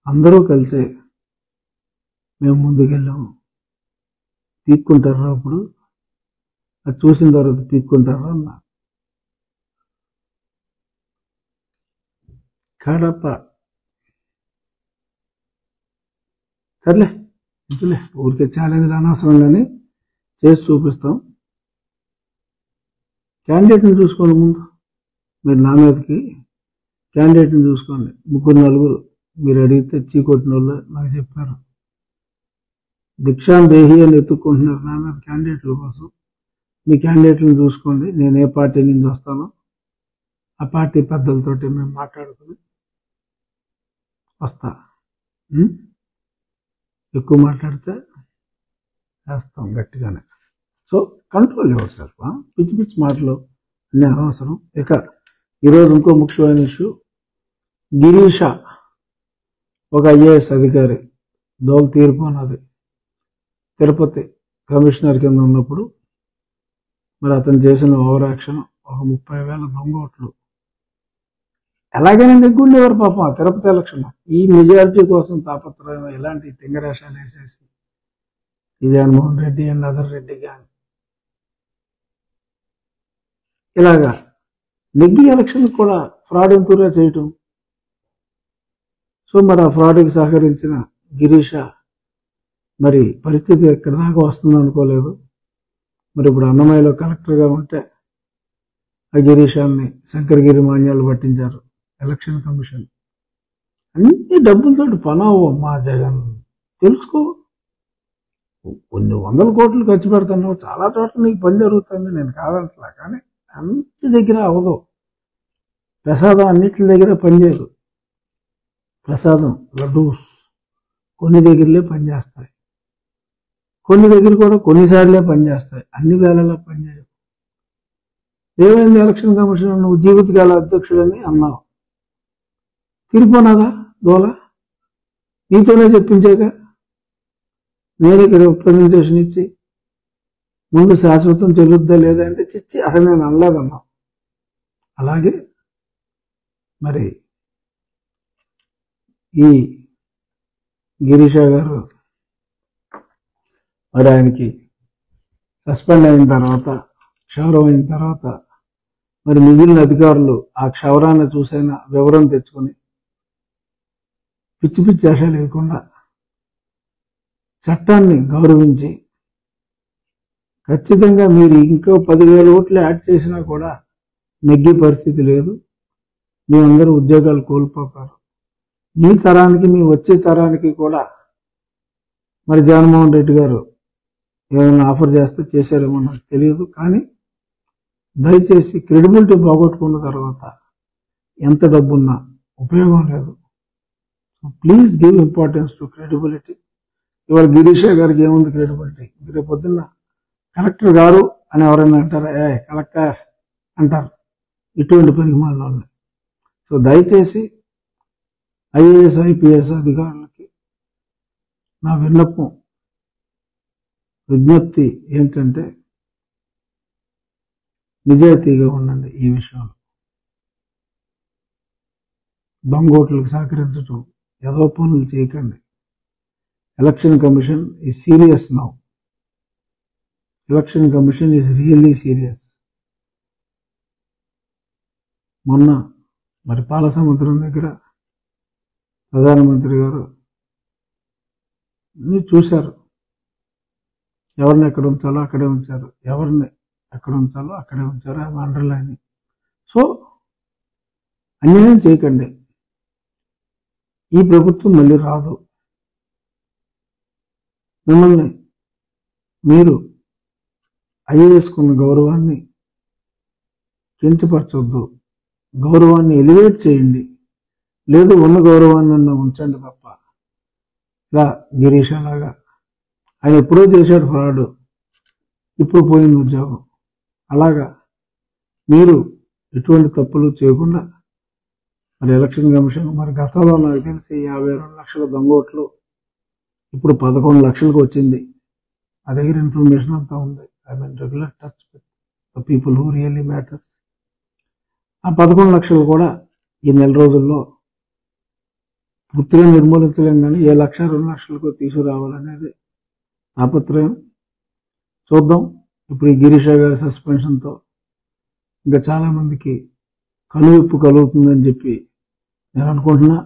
అందరూ కలిసి మేము ముందుకెళ్ళాము. పీక్కుంటారా అప్పుడు? అది చూసిన తర్వాత పీక్కుంటారా అన్న. కడప సర్లే ఇంతలే, ఊరికే ఛాలెంజ్ అనవసరం కానీ చేసి చూపిస్తాం. క్యాండిడేట్ని చూసుకోండి ముందు. మీరు నా మీదకి క్యాండిడేట్ని చూసుకోండి. 3-4 మీరు అడిగితే చీకొట్టిన వాళ్ళు నాకు చెప్పారు. భిక్షాన్ దేహి అని ఎత్తుక్కుంటున్నారు నా మీద క్యాండిడేట్ల కోసం. మీ క్యాండిడేట్లను చూసుకోండి. నేను ఏ పార్టీ నుంచి వస్తానో ఆ పార్టీ పెద్దలతోటి మేము మాట్లాడుకుని వస్తా. ఎక్కువ మాట్లాడితే వేస్తాం గట్టిగానే. So control your self. పిచ్చి పిచ్చి మాటలు అన్నీ అనవసరం. ఇక ఈరోజు ఇంకో ముఖ్యమైన ఇష్యూ, గిరీష ఒక ఐఏఎస్ అధికారి దోలు తీరిపోయినది. తిరుపతి కమిషనర్ కింద ఉన్నప్పుడు మరి అతను చేసిన ఓవర్ యాక్షన్, ఒక 30,000 దొంగ ఓట్లు ఎలాగైనా నెగ్గుండేవారు పాపం తిరుపతి ఎలక్షన్. ఈ మెజారిటీ కోసం తాపత్రయం, ఇలాంటి తింగరేషాలు వేసేసి ఈ Jaganmohan Reddy and other Reddy gang ఇలాగా నెగ్గి ఎలక్షన్ కూడా ఫ్రాడ్ ఎంతూరా చేయటం. సో మరి ఆ ఫ్రాడ్కి సహకరించిన గిరీష మరి పరిస్థితి ఎక్కడి దాకా వస్తుంది అనుకోలేదు. మరి ఇప్పుడు అన్నమయ్యలో కలెక్టర్గా ఉంటే ఆ గిరీషాన్ని శంకరగిరి మాన్యాలు పట్టించారు ఎలక్షన్ కమిషన్. అన్ని డబ్బులతో పనావు మా జగన్, తెలుసుకో. కొన్ని 100 కోట్లు ఖర్చు పెడుతున్నావు, చాలా చోట్ల నీకు పని జరుగుతుంది, నేను కాదంటలా. కానీ అన్నిటి దగ్గర అవ్వదు. ప్రసాదం అన్నిటి దగ్గర పనిచేయదు. ప్రసాదం లడ్డూస్ కొన్ని దగ్గరలే పనిచేస్తాయి, కొన్ని దగ్గర కూడా కొన్నిసార్లే పనిచేస్తాయి, అన్ని వేళలా పనిచేయవు. ఏమైంది ఎలక్షన్ కమిషన్, నువ్వు జీవితకాల అధ్యక్షుడని అన్నావు, తిరిగిపోనాగా దోల, నీతోనే చెప్పించాక నేను ఇక్కడ రిప్రజెంటేషన్ ఇచ్చి ముందు శాశ్వతం చెల్లుద్దా లేదా అంటే చిచ్చి అసలు నేను అనలేదన్నా. అలాగే మరి ఈ గిరీష గారు మరి ఆయనకి సస్పెండ్ అయిన తర్వాత, క్షౌరం అయిన తర్వాత మరి మిగిలిన అధికారులు ఆ క్షౌరాన్ని చూసైనా వివరం తెచ్చుకొని పిచ్చి పిచ్చి ఆశ లేకుండా చట్టాన్ని గౌరవించి ఖచ్చితంగా మీరు ఇంకో 10,000 ఓట్లు యాడ్ చేసినా కూడా నెగ్గే పరిస్థితి లేదు. మీ అందరూ ఉద్యోగాలు కోల్పోతారు. మీ తరానికి, మీ వచ్చే తరానికి కూడా మరి జగన్మోహన్ రెడ్డి గారు ఏమైనా ఆఫర్ చేస్తే చేశారేమో నాకు తెలియదు. కానీ దయచేసి క్రెడిబిలిటీ పోగొట్టుకున్న తర్వాత ఎంత డబ్బున్నా ఉపయోగం లేదు. So please give importance to credibility. ఇవాళ గిరీష గారికి ఏముంది క్రెడిబిలిటీ? రేపు పొద్దున్న కలెక్టర్ గారు అని ఎవరైనా అంటారా? కలెక్టర్ అంటారు. ఇటువంటి పనికి మాలో ఉన్నాయి. సో దయచేసి ఐఏఎస్ ఐపీఎస్ అధికారులకి నా విజ్ఞప్తి ఏంటంటే నిజాయితీగా ఉండండి. ఈ విషయంలో దొంగోట్లకు సహకరించడం, ఏదో పనులు చేయకండి. Election commission is serious now. Election commission is really serious. మొన్న మరి పాలసముద్రం దగ్గర ప్రధానమంత్రి గారు చూశారు, ఎవరిని ఎక్కడ ఉంచాలో అక్కడే ఉంచారు, ఎవరిని ఎక్కడ ఉంచాలో అక్కడే ఉంచారు. ఆమె అండర్లైన్. సో అన్యాయం చేయకండి. ఈ ప్రభుత్వం మళ్ళీ రాదు. మిమ్మల్ని మీరు ఐఏఎస్కున్న గౌరవాన్ని కించపరచొద్దు. గౌరవాన్ని ఎలివేట్ చేయండి. లేదు ఉన్న గౌరవాన్ని ఉంచండి తప్ప. ఇలా గిరీష్ అలాగా ఆయన ఎప్పుడో చేశాడు ఫ్రాడ్, ఇప్పుడు పోయింది ఉద్యోగం. అలాగా మీరు ఎటువంటి తప్పులు చేయకుండా మరి ఎలక్షన్ కమిషన్ మరి గతంలో నాకు తెలిసి 52 లక్షల దొంగ ఓట్లు ఇప్పుడు 11 లక్షలకు వచ్చింది. నా దగ్గర ఇన్ఫర్మేషన్ అంతా ఉంది. I mean regular touch with the people who really matters. ఆ 11 లక్షలు కూడా ఈ నెల రోజుల్లో పూర్తిగా నిర్మూలించలేం, కానీ ఏ 1,00,000-2,00,000 తీసుకురావాలనేది తాపత్రయం. చూద్దాం. ఇప్పుడు ఈ గిరీష గారి సస్పెన్షన్తో ఇంకా చాలా మందికి కనువిప్పు కలుగుతుందని చెప్పి నేను అనుకుంటున్నా.